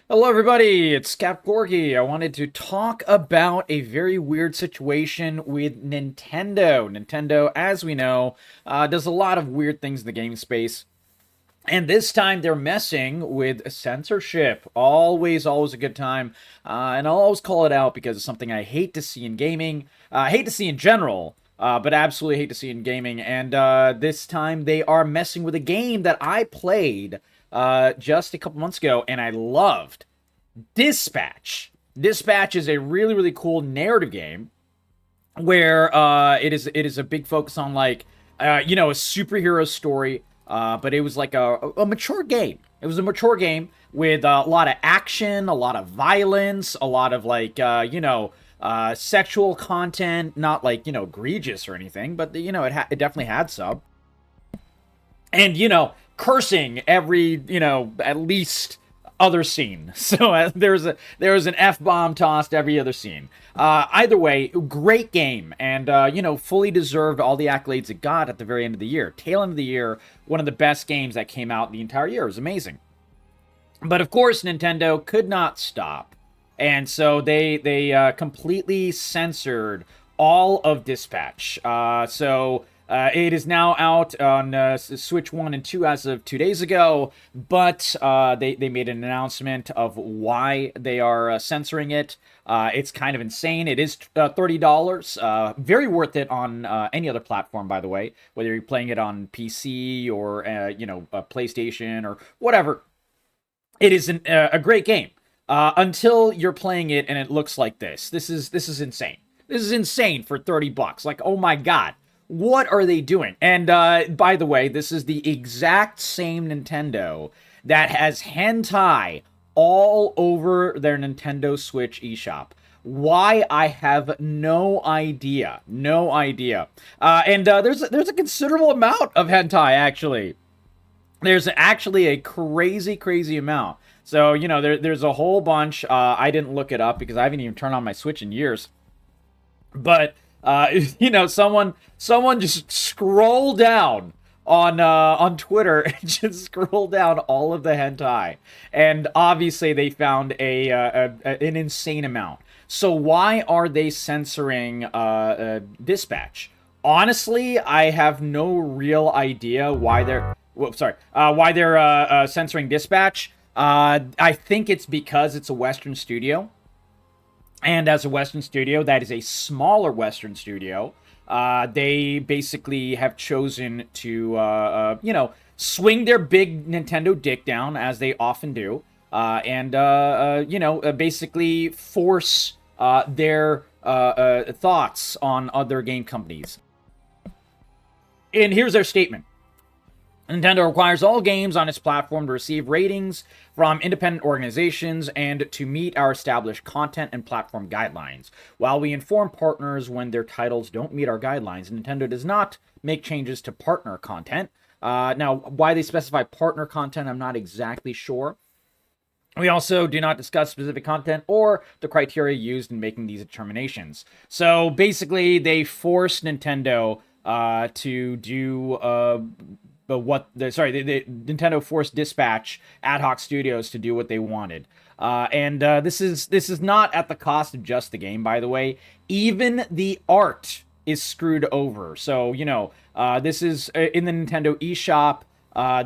Hello, everybody. It's Cap Gorky. I wanted to talk about a very weird situation with Nintendo. Nintendo, as we know, does a lot of weird things in the gaming space. And this time they're messing with censorship. Always a good time. And I'll always call it out because it's something I hate to see in gaming. I hate to see in general, but absolutely hate to see in gaming. And this time they are messing with a game that I played just a couple months ago and I loved. Dispatch. Dispatch is a really cool narrative game where it is a big focus on like a superhero story, but it was like a mature game. It was a mature game with a lot of action, a lot of violence, a lot of like sexual content, not like egregious or anything, but it definitely had some, and cursing every at least other scene. So there was an f-bomb tossed every other scene. Either way, great game, and fully deserved all the accolades it got at the very end of the year. Tail end of the year, one of the best games that came out the entire year. It was amazing. But of course, Nintendo could not stop, and so they completely censored all of Dispatch. It is now out on Switch 1 and 2 as of 2 days ago, but they made an announcement of why they are censoring it. It's kind of insane. It is $30. Very worth it on any other platform, by the way, whether you're playing it on PC or PlayStation or whatever. It is a great game until you're playing it and it looks like this. This is insane. This is insane for $30. Like, oh my god, what are they doing? And by the way, this is the exact same Nintendo that has hentai all over their Nintendo Switch eShop. Why, I have no idea. No idea. There's a considerable amount of hentai, actually. There's actually a crazy amount. So, there's a whole bunch. I didn't look it up because I haven't even turned on my Switch in years. But, someone just scroll down on Twitter and just scroll down all of the hentai. And obviously they found an insane amount. So why are they censoring Dispatch? Honestly, I have no real idea why they're censoring Dispatch. I think it's because it's a Western studio, and as a Western studio, that is a smaller Western studio. They basically have chosen to, swing their big Nintendo dick down, as they often do, and basically force their thoughts on other game companies. And here's their statement. Nintendo requires all games on its platform to receive ratings from independent organizations and to meet our established content and platform guidelines. While we inform partners when their titles don't meet our guidelines, Nintendo does not make changes to partner content. Now, why they specify partner content, I'm not exactly sure. We also do not discuss specific content or the criteria used in making these determinations. So basically, they force Nintendo to do Nintendo forced Dispatch ad hoc studios to do what they wanted. This is not at the cost of just the game, by the way. Even the art is screwed over. So, this is in the Nintendo eShop.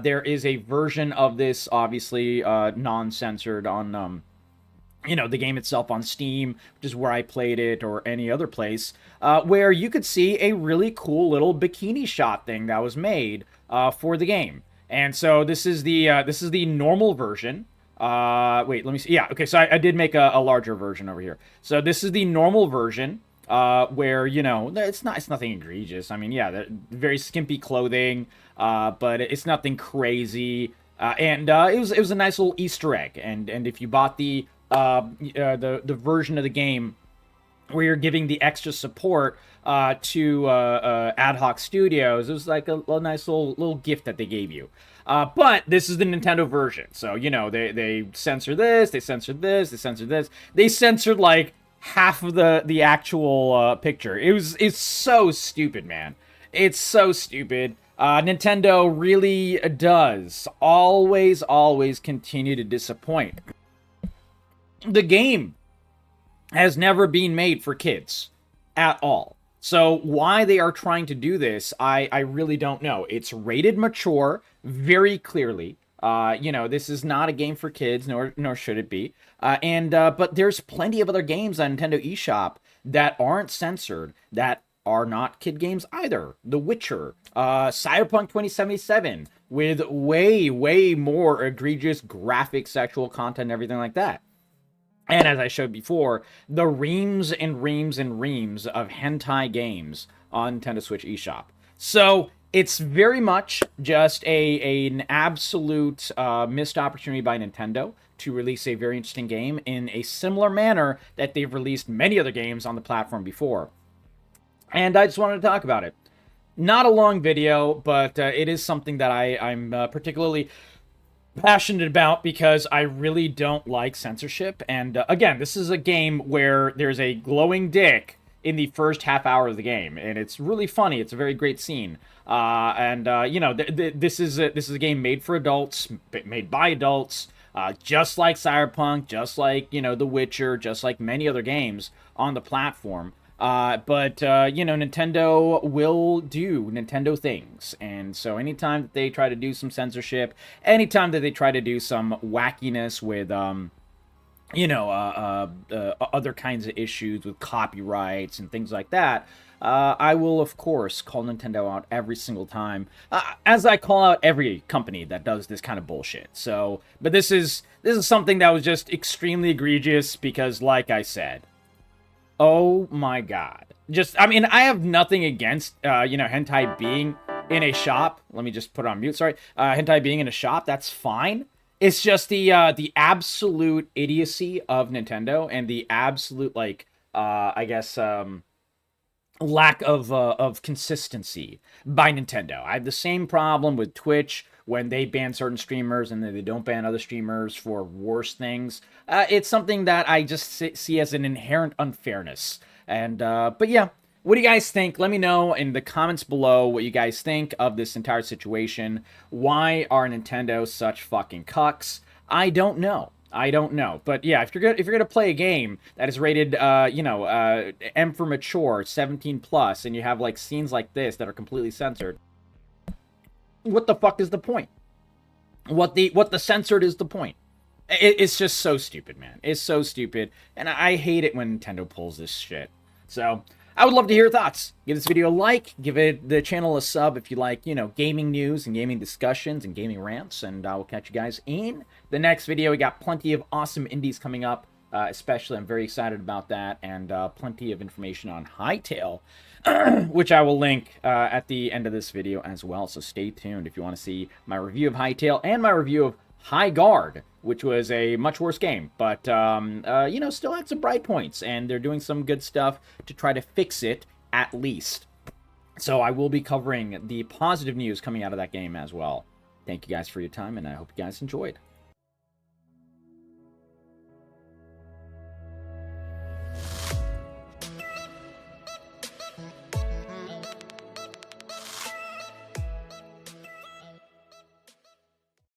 There is a version of this, obviously, non-censored on the game itself on Steam, which is where I played it, or any other place, where you could see a really cool little bikini shot thing that was made for the game. And so this is the normal version. Wait, let me see. Yeah, okay, so I did make a larger version over here. So this is the normal version, where it's nothing egregious. I mean, yeah, very skimpy clothing, but it's nothing crazy. It was a nice little Easter egg. And if you bought the version of the game where you're giving the extra support to ad hoc studios, it was like a nice little gift that they gave you. But this is the Nintendo version, so they censor this, they censored this, they censored this, they censored like half of the actual picture. It's so stupid, man. It's so stupid. Nintendo really does always continue to disappoint. The game has never been made for kids at all. So why they are trying to do this, I really don't know. It's rated mature very clearly. This is not a game for kids, nor should it be. But there's plenty of other games on Nintendo eShop that aren't censored, that are not kid games either. The Witcher, Cyberpunk 2077, with way more egregious graphic, sexual content, and everything like that. And as I showed before, the reams and reams and reams of hentai games on Nintendo Switch eShop. So it's very much just an absolute missed opportunity by Nintendo to release a very interesting game in a similar manner that they've released many other games on the platform before. And I just wanted to talk about it. Not a long video, but it is something that I'm particularly passionate about because I really don't like censorship. And again, this is a game where there's a glowing dick in the first half hour of the game, and it's really funny. It's a very great scene. This is a game made for adults, made by adults, just like Cyberpunk, just like The Witcher, just like many other games on the platform. Nintendo will do Nintendo things. And so anytime that they try to do some censorship, anytime that they try to do some wackiness with, other kinds of issues with copyrights and things like that, I will, of course, call Nintendo out every single time, as I call out every company that does this kind of bullshit. So, but this is something that was just extremely egregious because, like I said, oh my god. I have nothing against, hentai being in a shop. Let me just put it on mute, sorry. Hentai being in a shop, that's fine. It's just the absolute idiocy of Nintendo and the absolute, lack of consistency by Nintendo. I have the same problem with Twitch when they ban certain streamers and then they don't ban other streamers for worse things. It's something that I just see as an inherent unfairness. But yeah, what do you guys think? Let me know in the comments below what you guys think of this entire situation. Why are Nintendo such fucking cucks? I don't know. But yeah, if you're gonna play a game that is rated, M for mature, 17 plus, and you have like scenes like this that are completely censored, what the fuck is the point? What the censored is the point? It's just so stupid, man. It's so stupid, and I hate it when Nintendo pulls this shit. So I would love to hear your thoughts. Give this video a like, give the channel a sub if you like, gaming news and gaming discussions and gaming rants, and I will catch you guys in the next video. We got plenty of awesome indies coming up, especially I'm very excited about that, and plenty of information on Hytale, which I will link at the end of this video as well, so stay tuned if you want to see my review of Hytale and my review of High Guard, which was a much worse game, but, still had some bright points, and they're doing some good stuff to try to fix it, at least. So I will be covering the positive news coming out of that game as well. Thank you guys for your time, and I hope you guys enjoyed.